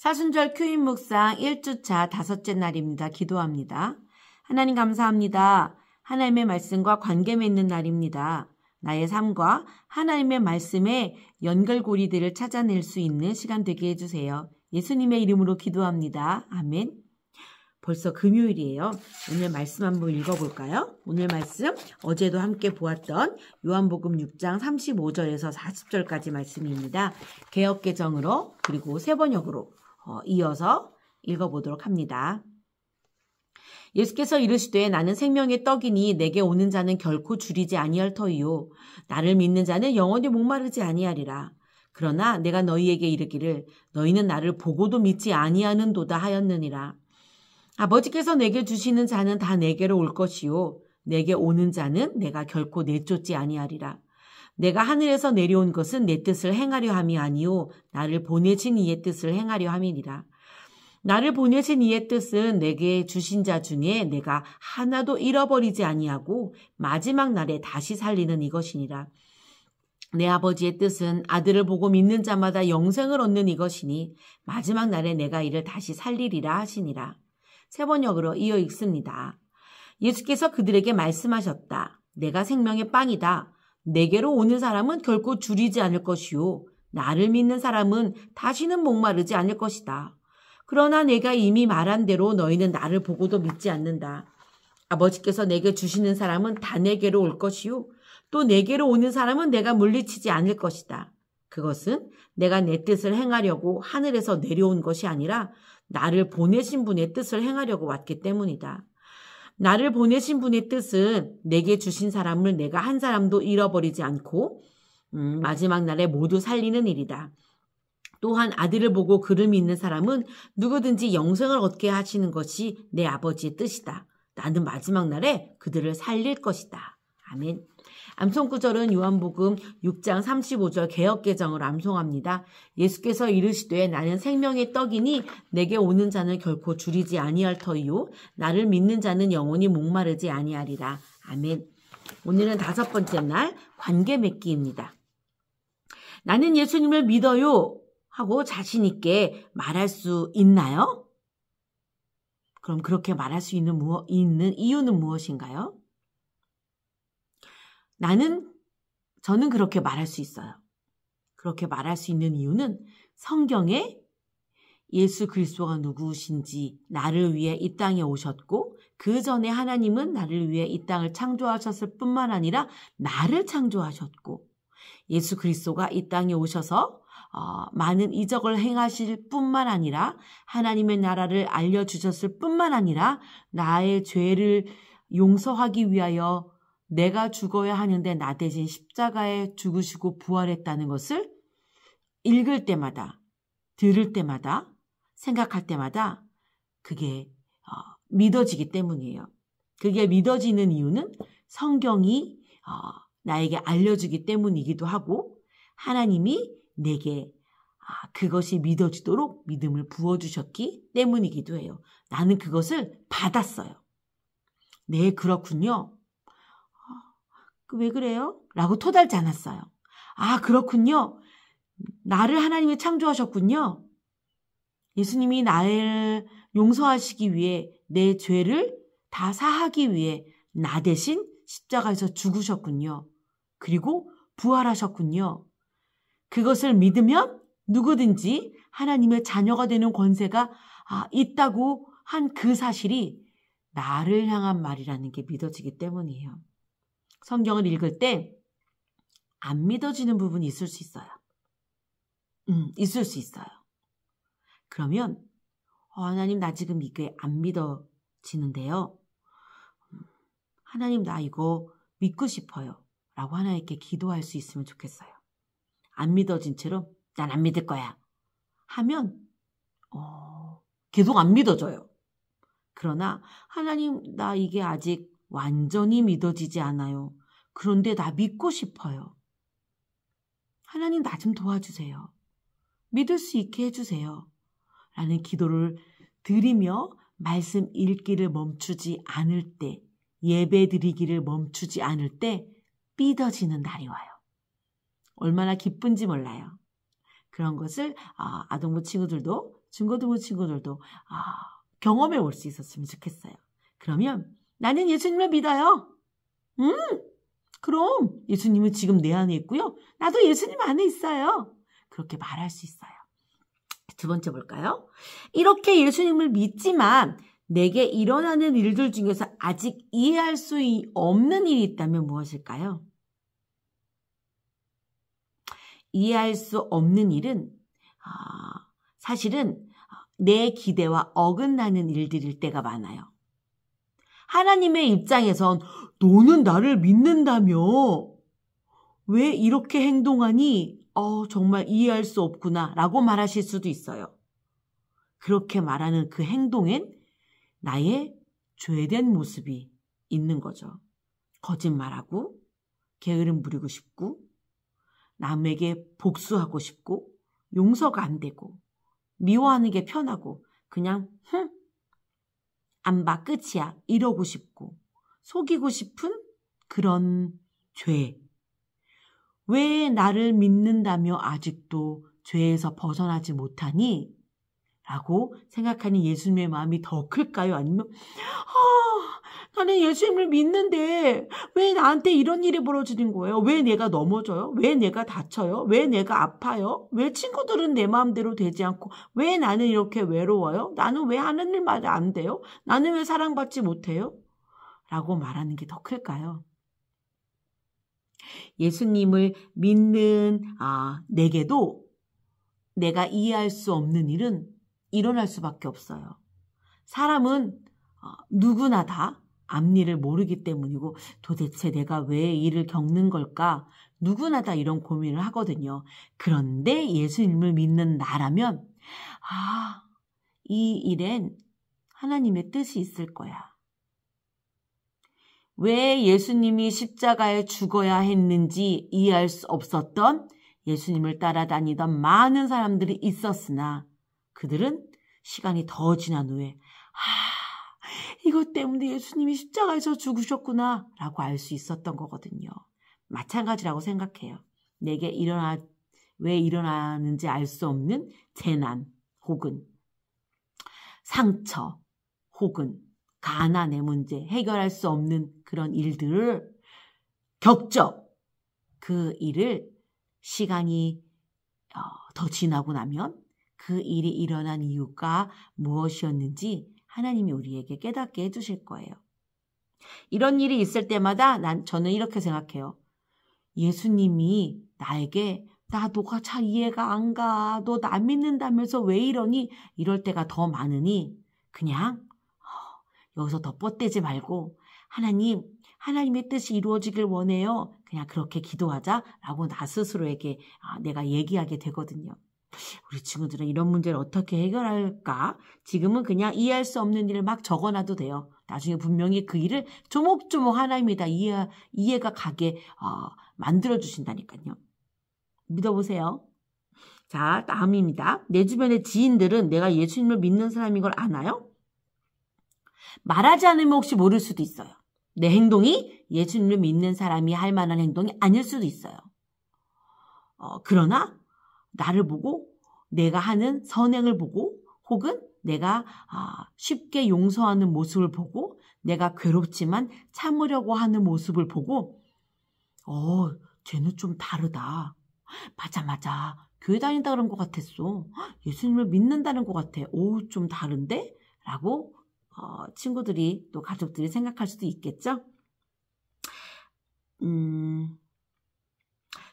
사순절 큐인 묵상 1주차 5째 날입니다. 기도합니다. 하나님 감사합니다. 하나님의 말씀과 관계 맺는 날입니다. 나의 삶과 하나님의 말씀의 연결고리들을 찾아낼 수 있는 시간 되게 해주세요. 예수님의 이름으로 기도합니다. 아멘. 벌써 금요일이에요. 오늘 말씀 한번 읽어볼까요? 오늘 말씀 어제도 함께 보았던 요한복음 6장 35절에서 40절까지 말씀입니다. 개역개정으로 그리고 세번역으로 이어서 읽어보도록 합니다. 예수께서 이르시되 나는 생명의 떡이니 내게 오는 자는 결코 줄이지 아니할 터이요 나를 믿는 자는 영원히 목마르지 아니하리라. 그러나 내가 너희에게 이르기를 너희는 나를 보고도 믿지 아니하는도다 하였느니라. 아버지께서 내게 주시는 자는 다 내게로 올 것이요 내게 오는 자는 내가 결코 내쫓지 아니하리라. 내가 하늘에서 내려온 것은 내 뜻을 행하려 함이 아니요 나를 보내신 이의 뜻을 행하려 함이니라. 나를 보내신 이의 뜻은 내게 주신 자 중에 내가 하나도 잃어버리지 아니하고 마지막 날에 다시 살리는 이것이니라. 내 아버지의 뜻은 아들을 보고 믿는 자마다 영생을 얻는 이것이니 마지막 날에 내가 이를 다시 살리리라 하시니라. 세번역으로 이어 읽습니다. 예수께서 그들에게 말씀하셨다. 내가 생명의 빵이다. 내게로 오는 사람은 결코 줄이지 않을 것이요 나를 믿는 사람은 다시는 목마르지 않을 것이다. 그러나 내가 이미 말한 대로 너희는 나를 보고도 믿지 않는다. 아버지께서 내게 주시는 사람은 다 내게로 올 것이요 또 내게로 오는 사람은 내가 물리치지 않을 것이다. 그것은 내가 내 뜻을 행하려고 하늘에서 내려온 것이 아니라 나를 보내신 분의 뜻을 행하려고 왔기 때문이다. 나를 보내신 분의 뜻은 내게 주신 사람을 내가 한 사람도 잃어버리지 않고 마지막 날에 모두 살리는 일이다. 또한 아들을 보고 그를 믿는 사람은 누구든지 영생을 얻게 하시는 것이 내 아버지의 뜻이다. 나는 마지막 날에 그들을 살릴 것이다. 아멘. 암송 구절은 요한복음 6장 35절 개역개정을 암송합니다. 예수께서 이르시되 나는 생명의 떡이니 내게 오는 자는 결코 줄이지 아니할 터이요 나를 믿는 자는 영원히 목마르지 아니하리라. 아멘. 오늘은 5번째 날 관계 맺기입니다. 나는 예수님을 믿어요 하고 자신 있게 말할 수 있나요? 그럼 그렇게 말할 수 있는 이유는 무엇인가요? 저는 그렇게 말할 수 있어요. 그렇게 말할 수 있는 이유는 성경에 예수 그리스도가 누구신지 나를 위해 이 땅에 오셨고 그 전에 하나님은 나를 위해 이 땅을 창조하셨을 뿐만 아니라 나를 창조하셨고 예수 그리스도가 이 땅에 오셔서 많은 이적을 행하실 뿐만 아니라 하나님의 나라를 알려주셨을 뿐만 아니라 나의 죄를 용서하기 위하여 내가 죽어야 하는데 나 대신 십자가에 죽으시고 부활했다는 것을 읽을 때마다, 들을 때마다, 생각할 때마다 그게 믿어지기 때문이에요. 그게 믿어지는 이유는 성경이 나에게 알려주기 때문이기도 하고 하나님이 내게 그것이 믿어지도록 믿음을 부어주셨기 때문이기도 해요. 나는 그것을 받았어요. 네, 그렇군요. 왜 그래요? 라고 토달지 않았어요. 아, 그렇군요. 나를 하나님이 창조하셨군요. 예수님이 나를 용서하시기 위해 내 죄를 다 사하기 위해 나 대신 십자가에서 죽으셨군요. 그리고 부활하셨군요. 그것을 믿으면 누구든지 하나님의 자녀가 되는 권세가 있다고 한 그 사실이 나를 향한 말이라는 게 믿어지기 때문이에요. 성경을 읽을 때 안 믿어지는 부분이 있을 수 있어요. 있을 수 있어요. 그러면 하나님 나 지금 이게 안 믿어지는데요. 하나님 나 이거 믿고 싶어요. 라고 하나님께 기도할 수 있으면 좋겠어요. 안 믿어진 채로 난 안 믿을 거야. 하면 계속 안 믿어져요. 그러나 하나님 나 이게 아직 완전히 믿어지지 않아요. 그런데 나 믿고 싶어요. 하나님 나 좀 도와주세요. 믿을 수 있게 해주세요. 라는 기도를 드리며 말씀 읽기를 멈추지 않을 때, 예배 드리기를 멈추지 않을 때 믿어지는 날이 와요. 얼마나 기쁜지 몰라요. 그런 것을 아동부 친구들도 중고등부 친구들도 경험해 볼 수 있었으면 좋겠어요. 그러면 나는 예수님을 믿어요. 그럼 예수님은 지금 내 안에 있고요. 나도 예수님 안에 있어요. 그렇게 말할 수 있어요. 두 번째 볼까요? 이렇게 예수님을 믿지만 내게 일어나는 일들 중에서 아직 이해할 수 없는 일이 있다면 무엇일까요? 이해할 수 없는 일은 사실은 내 기대와 어긋나는 일들일 때가 많아요. 하나님의 입장에선 너는 나를 믿는다며 왜 이렇게 행동하니? 정말 이해할 수 없구나 라고 말하실 수도 있어요. 그렇게 말하는 그 행동엔 나의 죄된 모습이 있는 거죠. 거짓말하고 게으름 부리고 싶고 남에게 복수하고 싶고 용서가 안 되고 미워하는 게 편하고 그냥 안 봐 끝이야 이러고 싶고 속이고 싶은 그런 죄. 왜 나를 믿는다며 아직도 죄에서 벗어나지 못하니? 라고 생각하는 예수님의 마음이 더 클까요? 아니면 나는 예수님을 믿는데 왜 나한테 이런 일이 벌어지는 거예요? 왜 내가 넘어져요? 왜 내가 다쳐요? 왜 내가 아파요? 왜 친구들은 내 마음대로 되지 않고 왜 나는 이렇게 외로워요? 나는 왜 하는 일 말이 안 돼요? 나는 왜 사랑받지 못해요? 라고 말하는 게 더 클까요? 예수님을 믿는 내게도 내가 이해할 수 없는 일은 일어날 수밖에 없어요. 사람은 누구나 다 앞일을 모르기 때문이고 도대체 내가 왜 일을 겪는 걸까? 누구나 다 이런 고민을 하거든요. 그런데 예수님을 믿는 나라면 이 일엔 하나님의 뜻이 있을 거야. 왜 예수님이 십자가에 죽어야 했는지 이해할 수 없었던 예수님을 따라다니던 많은 사람들이 있었으나 그들은 시간이 더 지난 후에 이것 때문에 예수님이 십자가에서 죽으셨구나 라고 알 수 있었던 거거든요. 마찬가지라고 생각해요. 내게 왜 일어나는지 알 수 없는 재난 혹은 상처 혹은 가난의 문제, 해결할 수 없는 그런 일들을 겪죠. 그 일을 시간이 더 지나고 나면 그 일이 일어난 이유가 무엇이었는지 하나님이 우리에게 깨닫게 해주실 거예요. 이런 일이 있을 때마다 저는 이렇게 생각해요. 예수님이 나에게 너가 잘 이해가 안 가. 너 나 믿는다면서 왜 이러니? 이럴 때가 더 많으니 그냥 여기서 더 뻗대지 말고 하나님의 뜻이 이루어지길 원해요. 그냥 그렇게 기도하자라고 나 스스로에게 내가 얘기하게 되거든요. 우리 친구들은 이런 문제를 어떻게 해결할까? 지금은 그냥 이해할 수 없는 일을 막 적어놔도 돼요. 나중에 분명히 그 일을 조목조목 하나님이 다 이해가 가게 만들어주신다니까요. 믿어보세요. 자, 다음입니다. 내 주변의 지인들은 내가 예수님을 믿는 사람인 걸 아나요? 말하지 않으면 혹시 모를 수도 있어요. 내 행동이 예수님을 믿는 사람이 할 만한 행동이 아닐 수도 있어요. 그러나 나를 보고 내가 하는 선행을 보고 혹은 내가 쉽게 용서하는 모습을 보고 내가 괴롭지만 참으려고 하는 모습을 보고 쟤는 좀 다르다. 맞아. 교회 다닌다 그런 것 같았어. 예수님을 믿는다는 것 같아. 좀 다른데? 라고 친구들이 또 가족들이 생각할 수도 있겠죠.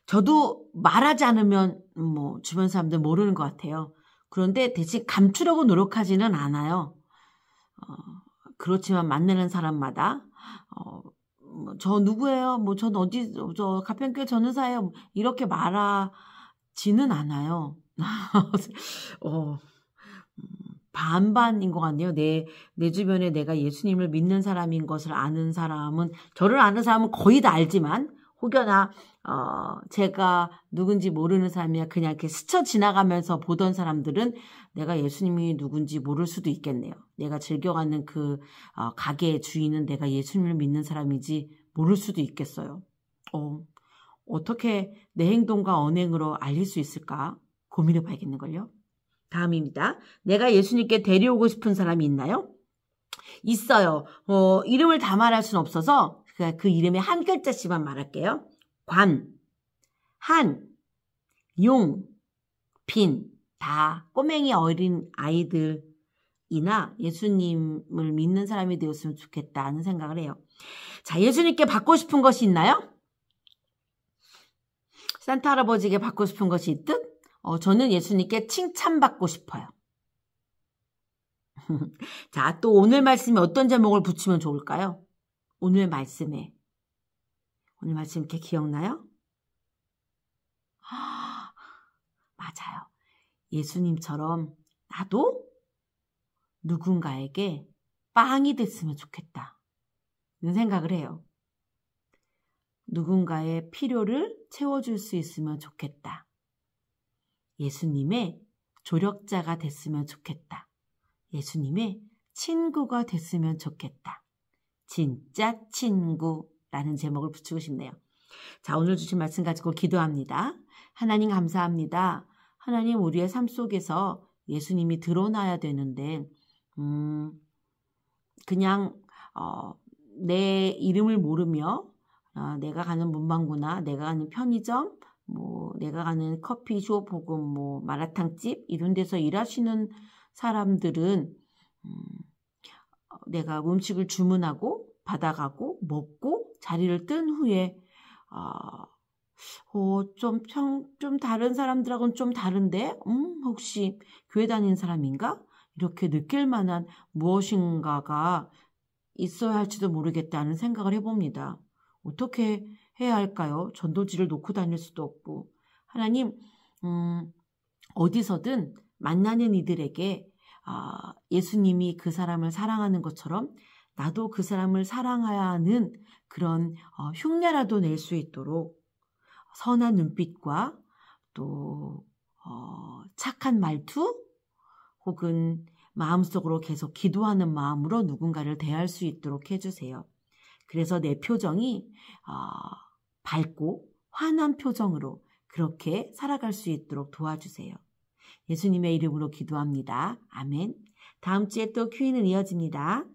저도 말하지 않으면 주변 사람들 모르는 것 같아요. 그런데 대신 감추려고 노력하지는 않아요. 그렇지만 만나는 사람마다 저 누구예요? 전 저 가평교회 전도사예요. 이렇게 말하지는 않아요. 반반인 것 같네요. 내 주변에 내가 예수님을 믿는 사람인 것을 아는 사람은, 저를 아는 사람은 거의 다 알지만, 혹여나 제가 누군지 모르는 사람이야 그냥 이렇게 스쳐 지나가면서 보던 사람들은 내가 예수님이 누군지 모를 수도 있겠네요. 내가 즐겨가는 그 가게의 주인은 내가 예수님을 믿는 사람인지 모를 수도 있겠어요. 어떻게 내 행동과 언행으로 알릴 수 있을까 고민해 봐야겠는걸요. 다음입니다. 내가 예수님께 데려오고 싶은 사람이 있나요? 있어요. 이름을 다 말할 수는 없어서 그 이름의 한 글자씩만 말할게요. 관, 한, 용, 빈, 다 꼬맹이 어린 아이들이나 예수님을 믿는 사람이 되었으면 좋겠다는 생각을 해요. 자, 예수님께 받고 싶은 것이 있나요? 산타 할아버지에게 받고 싶은 것이 있듯 저는 예수님께 칭찬받고 싶어요. 자, 또 오늘 말씀에 어떤 제목을 붙이면 좋을까요? 오늘 말씀에. 오늘 말씀 이렇게 기억나요? 맞아요. 예수님처럼 나도 누군가에게 빵이 됐으면 좋겠다. 이런 생각을 해요. 누군가의 필요를 채워줄 수 있으면 좋겠다. 예수님의 조력자가 됐으면 좋겠다. 예수님의 친구가 됐으면 좋겠다. 진짜 친구라는 제목을 붙이고 싶네요. 자, 오늘 주신 말씀 가지고 기도합니다. 하나님 감사합니다. 하나님 우리의 삶 속에서 예수님이 드러나야 되는데 그냥 내 이름을 모르며 내가 가는 문방구나 내가 가는 편의점 내가 가는 커피숍 혹은 마라탕집 이런 데서 일하시는 사람들은 내가 음식을 주문하고 받아가고 먹고 자리를 뜬 후에 좀 다른 사람들하고는 좀 다른데 혹시 교회 다니는 사람인가? 이렇게 느낄 만한 무엇인가가 있어야 할지도 모르겠다는 생각을 해봅니다. 어떻게 해야 할까요? 전도지를 놓고 다닐 수도 없고. 하나님, 어디서든 만나는 이들에게 예수님이 그 사람을 사랑하는 것처럼 나도 그 사람을 사랑해야 하는 그런 흉내라도 낼 수 있도록 선한 눈빛과 또 착한 말투 혹은 마음속으로 계속 기도하는 마음으로 누군가를 대할 수 있도록 해주세요. 그래서 내 표정이 밝고 환한 표정으로 그렇게 살아갈 수 있도록 도와주세요. 예수님의 이름으로 기도합니다. 아멘. 다음 주에 또 큐이는 이어집니다.